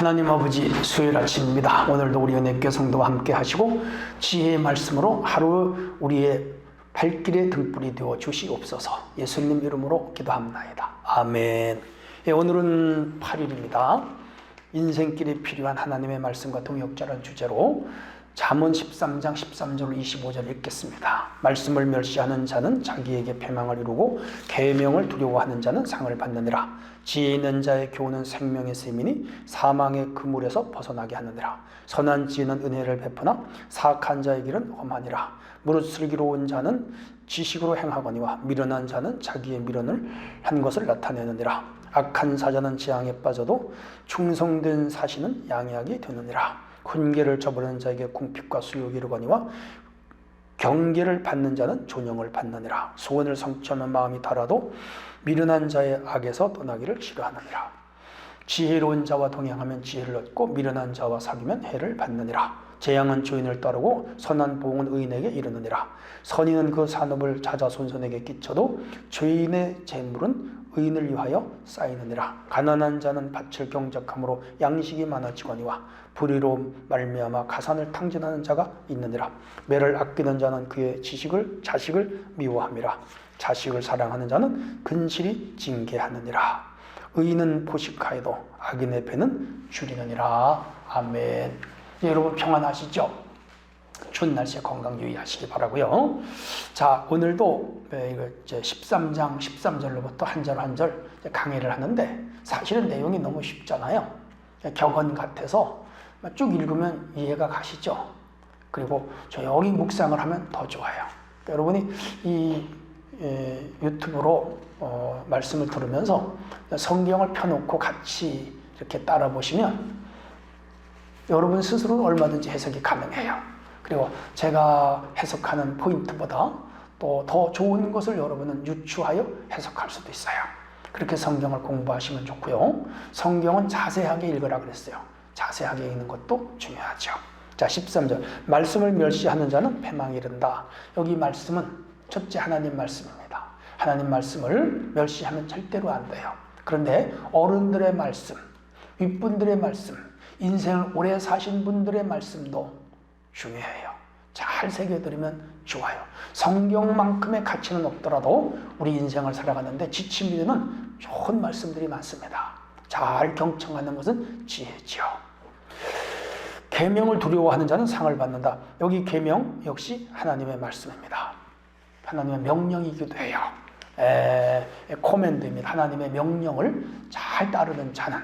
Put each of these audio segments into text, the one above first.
하나님 아버지, 수요일 아침입니다. 오늘도 우리 은혜교 성도와 함께 하시고 지혜의 말씀으로 하루 우리의 발길의 등불이 되어 주시옵소서. 예수님 이름으로 기도합나이다. 아멘. 오늘은 8일입니다. 인생길에 필요한 하나님의 말씀과 동역자라는 주제로 잠언 13장 13절 25절 읽겠습니다. 말씀을 멸시하는 자는 자기에게 패망을 이루고 계명을 두려워하는 자는 상을 받느니라. 지혜 있는 자의 교훈은 생명의 셈이니 사망의 그물에서 벗어나게 하느니라. 선한 지혜는 은혜를 베푸나 사악한 자의 길은 험하니라. 무릇 슬기로운 자는 지식으로 행하거니와 미련한 자는 자기의 미련을 한 것을 나타내느니라. 악한 사자는 재앙에 빠져도 충성된 사신은 양해하게 되느니라. 훈계를 저버리는 자에게 궁핍과 수욕이 이르거니와 경계를 받는 자는 존영을 받느니라. 소원을 성취하면 마음이 달아도 미련한 자의 악에서 떠나기를 싫어하느니라. 지혜로운 자와 동행하면 지혜를 얻고 미련한 자와 사귀면 해를 받느니라. 재앙은 주인을 따르고 선한 보응은 의인에게 이르느니라. 선인은 그 산업을 자자손손에게 끼쳐도 죄인의 재물은 의인을 위하여 쌓이느니라. 가난한 자는 밭을 경작함으로 양식이 많아지거니와 불의로 말미암아 가산을 탕진하는 자가 있느니라. 매를 아끼는 자는 그의 자식을 미워함이라. 자식을 사랑하는 자는 근실이 징계하느니라. 의인은 포식하여도 악인의 배는 줄이느니라. 아멘. 여러분 평안하시죠? 추운 날씨에 건강 유의하시기 바라고요. 자, 오늘도 이제 13장 13절로부터 한 절 한 절 강의를 하는데 사실은 내용이 너무 쉽잖아요. 격언 같아서 쭉 읽으면 이해가 가시죠. 그리고 조용히 묵상을 하면 더 좋아요. 여러분이 이 유튜브로 말씀을 들으면서 성경을 펴놓고 같이 이렇게 따라 보시면 여러분 스스로 얼마든지 해석이 가능해요. 그리고 제가 해석하는 포인트보다 또 더 좋은 것을 여러분은 유추하여 해석할 수도 있어요. 그렇게 성경을 공부하시면 좋고요. 성경은 자세하게 읽으라 그랬어요. 자세하게 읽는 것도 중요하죠. 자, 13절. 말씀을 멸시하는 자는 패망이 이른다. 여기 말씀은 첫째 하나님 말씀입니다. 하나님 말씀을 멸시하면 절대로 안 돼요. 그런데 어른들의 말씀, 윗분들의 말씀, 인생을 오래 사신 분들의 말씀도 중요해요. 잘 새겨들으면 좋아요. 성경만큼의 가치는 없더라도 우리 인생을 살아가는데 지침이 되는 좋은 말씀들이 많습니다. 잘 경청하는 것은 지혜지요. 계명을 두려워하는 자는 상을 받는다. 여기 계명 역시 하나님의 말씀입니다. 하나님의 명령이기도 해요. 코맨드입니다. 하나님의 명령을 잘 따르는 자는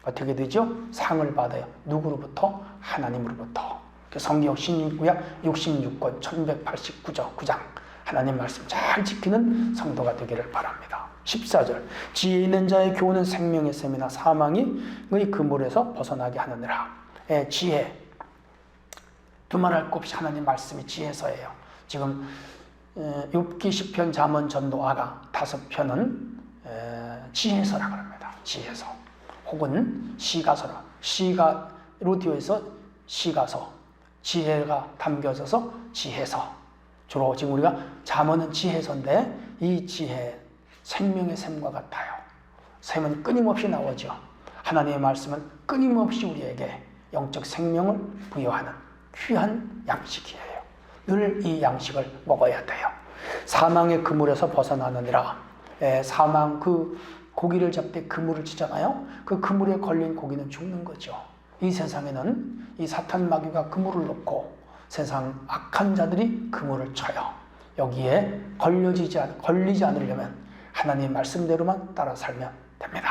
어떻게 되죠? 상을 받아요. 누구로부터? 하나님으로부터. 성경 신구약 66권 1189장 하나님 말씀 잘 지키는 성도가 되기를 바랍니다. 14절. 지혜 있는 자의 교훈은 생명의 셈이나 사망이 의 그물에서 벗어나게 하느니라. 지혜. 두말할 것 없이 하나님 말씀이 지혜서예요. 지금 욥기, 시편, 잠언, 전도, 아가 5편은 지혜서라고 합니다. 지혜서. 혹은 시가서라. 시가로 되어 있어 시가서. 지혜가 담겨져서 지혜서. 주로 지금 우리가 잠언은 지혜서인데 이 지혜 생명의 샘과 같아요. 샘은 끊임없이 나오죠. 하나님의 말씀은 끊임없이 우리에게 영적 생명을 부여하는 귀한 양식이에요. 늘 이 양식을 먹어야 돼요. 사망의 그물에서 벗어나느니라. 사망, 그 고기를 잡되 그물을 치잖아요. 그 그물에 걸린 고기는 죽는 거죠. 이 세상에는 이 사탄 마귀가 그물을 놓고 세상 악한 자들이 그물을 쳐요. 여기에 걸리지 않으려면 하나님의 말씀대로만 따라 살면 됩니다.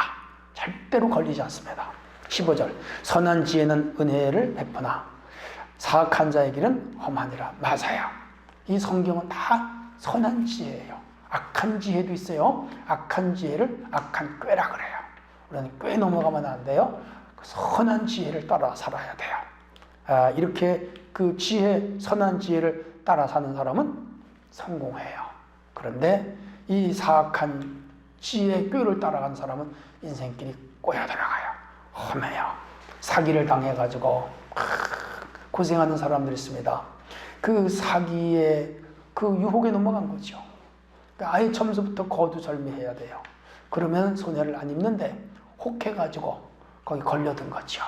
절대로 걸리지 않습니다. 15절. 선한 지혜는 은혜를 베푸나 사악한 자의 길은 험하니라. 맞아요. 이 성경은 다 선한 지혜예요. 악한 지혜도 있어요. 악한 지혜를 악한 꾀라 그래요. 우리는 꾀 넘어가면 안 돼요. 선한 지혜를 따라 살아야 돼요. 이렇게 그 선한 지혜를 따라 사는 사람은 성공해요. 그런데 이 사악한 지혜의 꾀를 따라간 사람은 인생길이 꼬여 들어가요. 험해요. 사기를 당해가지고 고생하는 사람들이 있습니다. 그 사기의 그 유혹에 넘어간 거죠. 아예 처음부터 거두절미해야 돼요. 그러면 손해를 안 입는데 혹해가지고 거기 걸려든 거죠.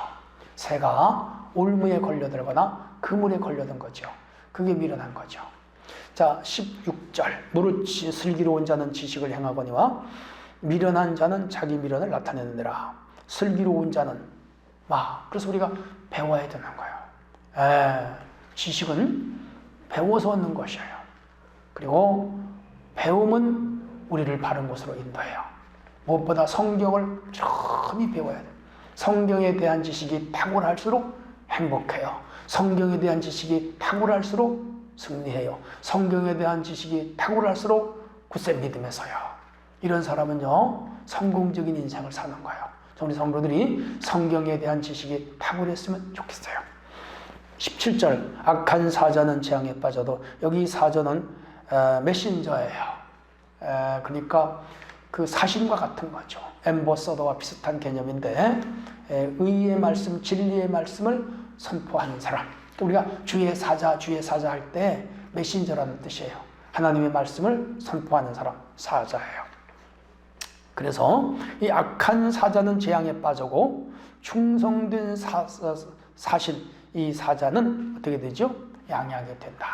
새가 올무에 걸려들거나 그물에 걸려든 거죠. 그게 미련한 거죠. 자, 16절. 무릇 슬기로운 자는 지식을 행하거니와 미련한 자는 자기 미련을 나타내느니라. 슬기로운 자는 그래서 우리가 배워야 되는 거예요. 지식은 배워서 얻는 것이에요. 그리고 배움은 우리를 바른 곳으로 인도해요. 무엇보다 성경을 천히 배워야 돼요. 성경에 대한 지식이 탁월할수록 행복해요. 성경에 대한 지식이 탁월할수록 승리해요. 성경에 대한 지식이 탁월할수록 굳세 믿음에 서요. 이런 사람은요, 성공적인 인생을 사는 거예요. 우리 성도들이 성경에 대한 지식이 탁월했으면 좋겠어요. 17절. 악한 사자는 재앙에 빠져도, 여기 사자는 메신저예요. 그러니까 그 사신과 같은 거죠. 엠버서더와 비슷한 개념인데, 의의 말씀, 진리의 말씀을 선포하는 사람. 우리가 주의 사자 할 때 메신저라는 뜻이에요. 하나님의 말씀을 선포하는 사람, 사자예요. 그래서 이 악한 사자는 재앙에 빠지고 충성된 사신, 이 사자는 어떻게 되죠? 양양하게 된다.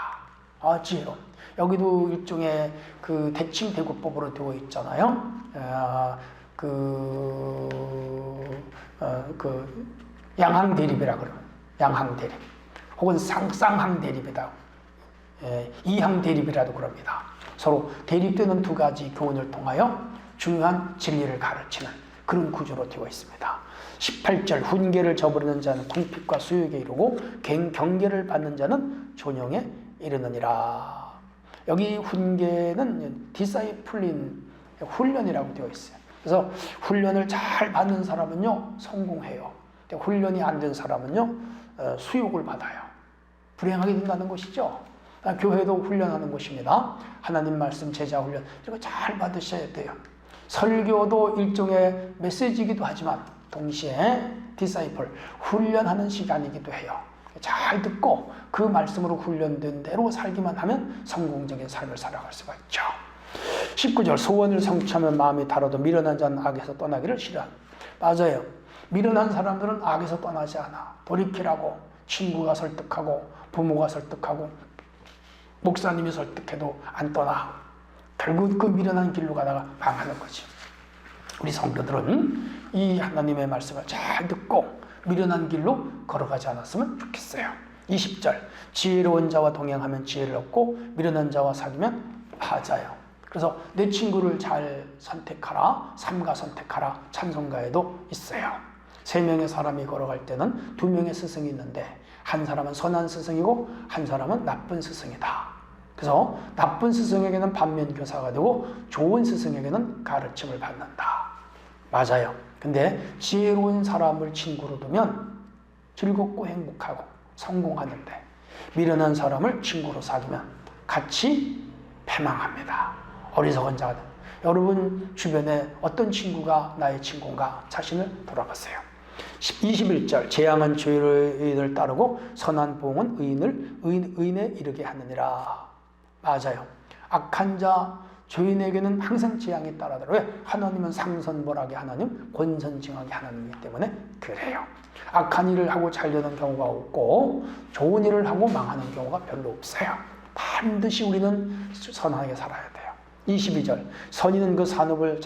지혜로운. 여기도 일종의 그 대칭 대구법으로 되어 있잖아요. 양항 대립이라 그러면 양항 대립, 혹은 쌍항 대립이다. 이항 대립이라도 그럽니다. 서로 대립되는 두 가지 교훈을 통하여 중요한 진리를 가르치는 그런 구조로 되어 있습니다. 18절. 훈계를 저버리는 자는 궁핍과 수욕에 이르고 경계를 받는 자는 존영에 이르느니라. 여기 훈계는 디사이플린, 훈련이라고 되어 있어요. 그래서 훈련을 잘 받는 사람은요, 성공해요. 훈련이 안 된 사람은요, 수욕을 받아요. 불행하게 된다는 것이죠. 교회도 훈련하는 것입니다. 하나님 말씀, 제자 훈련, 이거 잘 받으셔야 돼요. 설교도 일종의 메시지이기도 하지만 동시에 디사이플, 훈련하는 시간이기도 해요. 잘 듣고 그 말씀으로 훈련된 대로 살기만 하면 성공적인 삶을 살아갈 수가 있죠. 19절. 소원을 성취하면 마음이 달아도 미련한 자는 악에서 떠나기를 싫어한다. 맞아요. 미련한 사람들은 악에서 떠나지 않아. 돌이키라고 친구가 설득하고 부모가 설득하고 목사님이 설득해도 안 떠나. 결국 그 미련한 길로 가다가 망하는 거지. 우리 성도들은 이 하나님의 말씀을 잘 듣고 미련한 길로 걸어가지 않았으면 좋겠어요. 20절. 지혜로운 자와 동행하면 지혜를 얻고 미련한 자와 사귀면 하자요. 그래서 내 친구를 잘 선택하라, 삼가 선택하라, 찬송가에도 있어요. 3명의 사람이 걸어갈 때는 2명의 스승이 있는데 한 사람은 선한 스승이고 한 사람은 나쁜 스승이다. 그래서 나쁜 스승에게는 반면교사가 되고 좋은 스승에게는 가르침을 받는다. 맞아요. 근데 지혜로운 사람을 친구로 두면 즐겁고 행복하고 성공하는데, 미련한 사람을 친구로 사귀면 같이 패망합니다. 어리석은 자가 됩니다. 여러분 주변에 어떤 친구가 나의 친구인가 자신을 돌아보세요. 21절. 재앙은 죄인을 따르고 선한 보응은 의인에 이르게 하느니라. 맞아요. 악한 자, 죄인에게는 항상 재앙이 따라들어요. 왜? 하나님은 상선벌하게 하나님, 권선징악의 하나님이기 때문에 그래요. 악한 일을 하고 잘 되는 경우가 없고 좋은 일을 하고 망하는 경우가 별로 없어요. 반드시 우리는 선하게 살아야 돼요. 22절. 선인은 그 산업을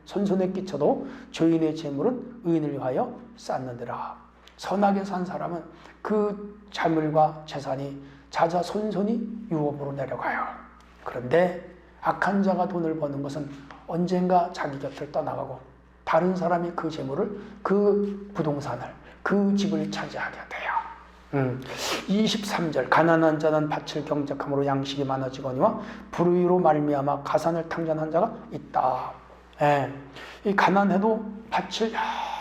손손에 끼쳐도 죄인의 재물은 의인을 위하여 쌓느니라. 선하게 산 사람은 그 재물과 재산이 자자손손이 유업으로 내려가요. 그런데 악한 자가 돈을 버는 것은 언젠가 자기 곁을 떠나가고 다른 사람이 그 재물을, 그 부동산을, 그 집을 차지하게 돼요. 23절. 가난한 자는 밭을 경작함으로 양식이 많아지거니와 불의로 말미암아 가산을 탕전한 자가 있다. 이 가난해도 밭을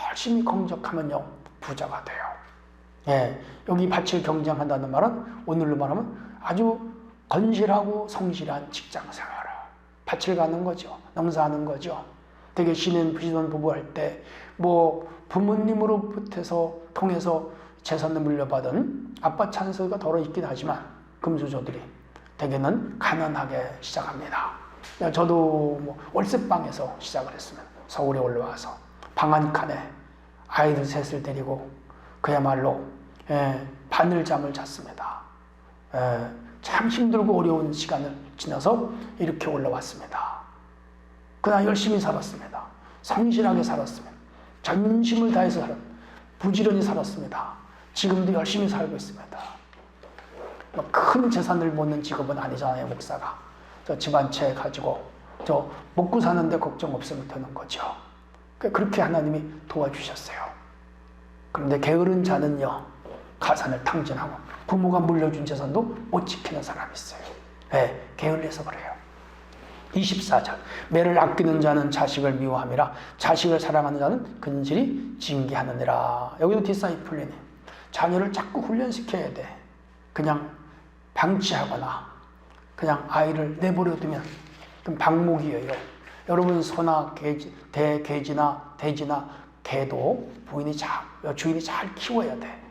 열심히 경작하면요, 부자가 돼요. 여기 밭을 경작한다는 말은 오늘로 말하면 아주 건실하고 성실한 직장 생활을, 밭을 가는 거죠. 농사하는 거죠. 되게 신인 부부 할 때 부모님으로부터 통해서 재산을 물려받은 아빠 찬스가 덜어 있긴 하지만 금수저들이 대개는 가난하게 시작합니다. 저도 월세방에서 시작을 했으면 서울에 올라와서 방 한 칸에 아이들 셋을 데리고 그야말로 바늘잠을 잤습니다. 참 힘들고 어려운 시간을 지나서 이렇게 올라왔습니다. 그러나 열심히 살았습니다. 성실하게 살았습니다. 전심을 다해서 부지런히 살았습니다. 지금도 열심히 살고 있습니다. 큰 재산을 모는 직업은 아니잖아요, 목사가. 저 집 한 채 가지고 저 먹고 사는데 걱정 없으면 되는 거죠. 그렇게 하나님이 도와주셨어요. 그런데 게으른 자는요, 가산을 탕진하고 부모가 물려준 재산도 못 지키는 사람이 있어요. 게을러서 그래요. 24절, 매를 아끼는 자는 자식을 미워함이라 자식을 사랑하는 자는 근실히 징계하느니라. 여기도 디사이플리니, 자녀를 자꾸 훈련시켜야 돼. 그냥 방치하거나 그냥 아이를 내버려 두면 그럼 방목이에요. 여러분, 소나 돼지나 개도 주인이 잘 키워야 돼.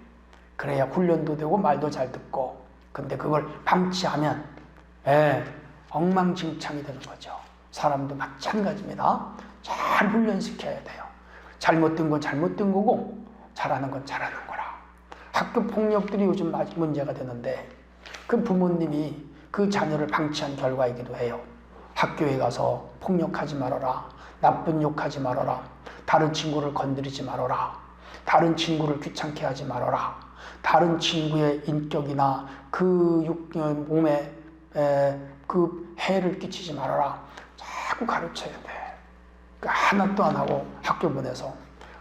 그래야 훈련도 되고 말도 잘 듣고. 근데 그걸 방치하면 엉망진창이 되는 거죠. 사람도 마찬가지입니다. 잘 훈련시켜야 돼요. 잘못된 건 잘못된 거고 잘하는 건 잘하는 거라. 학교 폭력들이 요즘 문제가 되는데 그 부모님이 그 자녀를 방치한 결과이기도 해요. 학교에 가서 폭력하지 말아라, 나쁜 욕하지 말아라, 다른 친구를 건드리지 말아라, 다른 친구를 귀찮게 하지 말아라, 다른 친구의 인격이나 그 몸에 그 해를 끼치지 말아라. 자꾸 가르쳐야 돼. 하나도 안 하고 학교 보내서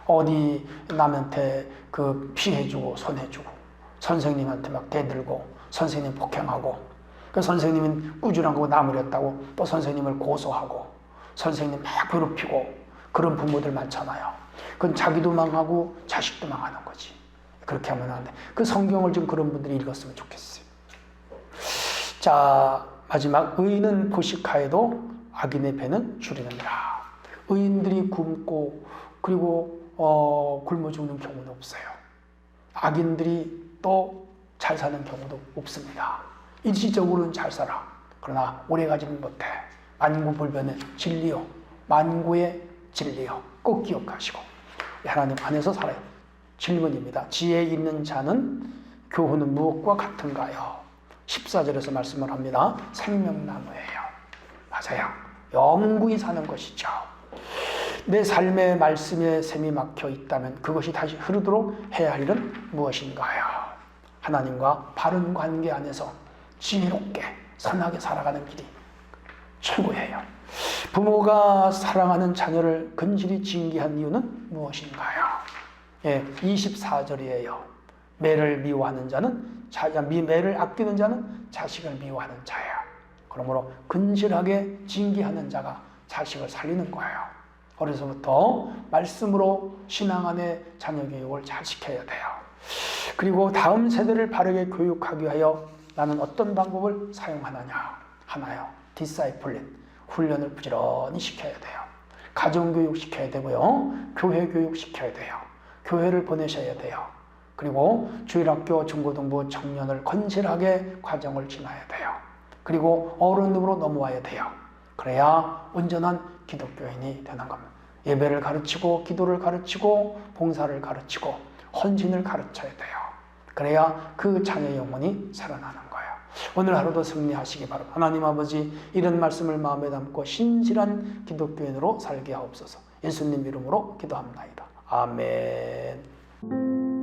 어디 남한테 그 피해주고 손해주고 선생님한테 막 대들고 선생님 폭행하고 그 선생님은 꾸준한 거 나무렸다고 또 선생님을 고소하고 선생님 막 괴롭히고 그런 부모들 많잖아요. 그건 자기도 망하고 자식도 망하는 거지. 그렇게 하면 안 돼. 그 성경을 좀 그런 분들이 읽었으면 좋겠어요. 자, 마지막, 의인은 포식하여도 악인의 배는 줄이느니라. 의인들이 굶고 그리고 굶어 죽는 경우는 없어요. 악인들이 또 잘 사는 경우도 없습니다. 일시적으로는 잘 살아. 그러나 오래가지는 못해. 만고불변의 진리요, 만고의 진리요, 꼭 기억하시고 하나님 안에서 살아요. 질문입니다. 지혜 있는 자는 교훈은 무엇과 같은가요? 14절에서 말씀을 합니다. 생명나무예요. 맞아요. 영구히 사는 것이죠. 내 삶의 말씀에 샘이 막혀 있다면 그것이 다시 흐르도록 해야 할 일은 무엇인가요? 하나님과 바른 관계 안에서 지혜롭게 선하게 살아가는 길이 최고예요. 부모가 사랑하는 자녀를 근실히 징계한 이유는 무엇인가요? 24절이에요. 매를 미워하는 자는 매를 아끼는 자는 자식을 미워하는 자예요. 그러므로 근실하게 징계하는 자가 자식을 살리는 거예요. 어려서부터 말씀으로 신앙 안에 자녀 교육을 잘 시켜야 돼요. 그리고 다음 세대를 바르게 교육하기 위하여 나는 어떤 방법을 사용하느냐? 하나요. 디사이플린, 훈련을 부지런히 시켜야 돼요. 가정교육 시켜야 되고요. 교회교육 시켜야 돼요. 교회를 보내셔야 돼요. 그리고 주일학교, 중고등부, 청년을 건실하게 과정을 지나야 돼요. 그리고 어른으로 넘어와야 돼요. 그래야 온전한 기독교인이 되는 겁니다. 예배를 가르치고 기도를 가르치고 봉사를 가르치고 헌신을 가르쳐야 돼요. 그래야 그 자녀의 영혼이 살아나는 거예요. 오늘 하루도 승리하시기 바랍니다. 하나님 아버지, 이런 말씀을 마음에 담고 신실한 기독교인으로 살게 하옵소서. 예수님 이름으로 기도합나이다. 아멘.